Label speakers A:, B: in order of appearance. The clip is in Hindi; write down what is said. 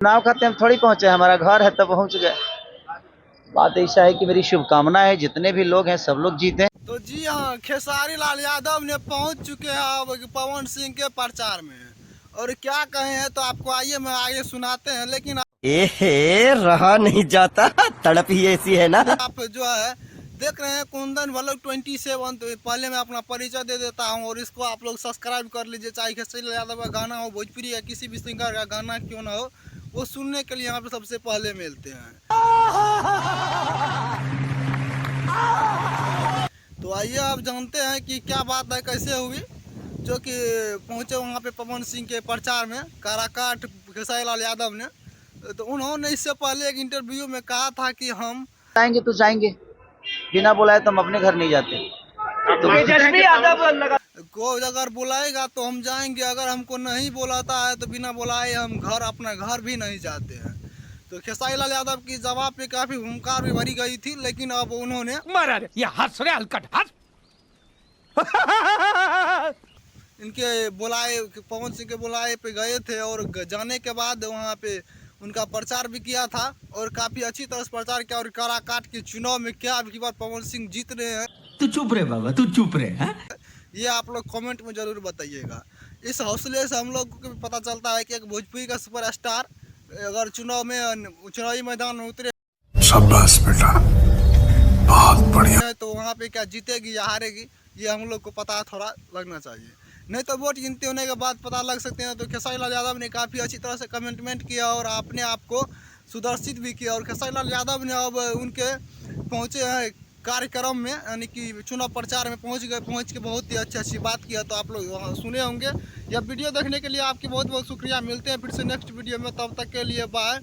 A: चुनाव खाते हम थोड़ी पहुंचे, हमारा घर है तो पहुंच गए। बात ऐसा है कि मेरी शुभकामना है जितने भी लोग हैं सब लोग जीते।
B: तो जी हाँ, खेसारी लाल यादव ने पहुंच चुके हैं अब पवन सिंह के प्रचार में। और क्या कहे हैं तो आपको आइए मैं आगे सुनाते हैं। लेकिन
C: रहा नहीं जाता, तड़प ही ऐसी है ना।
B: आप जो है देख रहे हैं कुंदन व्लॉग 27। तो पहले मैं अपना परिचय दे देता हूं और इसको आप लोग सब्सक्राइब कर लीजिए। चाहे खेसारी लाल यादव का गाना हो, भोजपुरी या किसी भी सिंगर का गाना क्यों ना हो, वो सुनने के लिए यहाँ पे सबसे पहले मिलते हैं। तो आइए आप जानते हैं कि क्या बात है, कैसे हुई जो कि पहुंचे वहाँ पे पवन सिंह के प्रचार में काराकाट खेसारी लाल यादव ने। तो उन्होंने इससे पहले एक इंटरव्यू में कहा था कि हम
A: जाएंगे तो जाएंगे, बिना बुलाए तो हम अपने घर नहीं जाते। तो
B: कोई अगर बुलाएगा तो हम जाएंगे, अगर हमको नहीं बुलाता है तो बिना बुलाए हम अपना घर भी नहीं जाते हैं। तो खेसारी लाल यादव की जवाब पे काफी हुंकार भी भरी गई थी, लेकिन अब उन्होंने इनके बुलाए पवन सिंह के बुलाए पे गए थे और जाने के बाद वहाँ पे उनका प्रचार भी किया था और काफी अच्छी तरह से प्रचार किया। और काराकाट के चुनाव में क्या अब की बार पवन सिंह जीत रहे हैं।
C: तू चुप रहे बाबा, तू चुप रहे हैं।
B: ये आप लोग कमेंट में जरूर बताइएगा। इस हौसले से हम लोग को भी पता चलता है कि एक भोजपुरी का सुपरस्टार अगर चुनावी मैदान में उतरे
D: शाबाश बेटा, बहुत बढ़िया।
B: तो वहाँ पे क्या जीतेगी या हारेगी ये हम लोग को पता थोड़ा लगना चाहिए, नहीं तो वोट गिनती होने के बाद पता लग सकते हैं। तो खेसारी लाल यादव ने काफ़ी अच्छी तरह से कमेंटमेंट किया और अपने आप को सुदर्शित भी किया। और खेसारी लाल यादव ने अब उनके पहुँचे हैं कार्यक्रम में, यानी कि चुनाव प्रचार में पहुँच के बहुत ही अच्छी बात किया। तो आप लोग वहाँ सुने होंगे। यह वीडियो देखने के लिए आपकी बहुत बहुत शुक्रिया। मिलते हैं फिर से नेक्स्ट वीडियो में, तब तक के लिए बाय।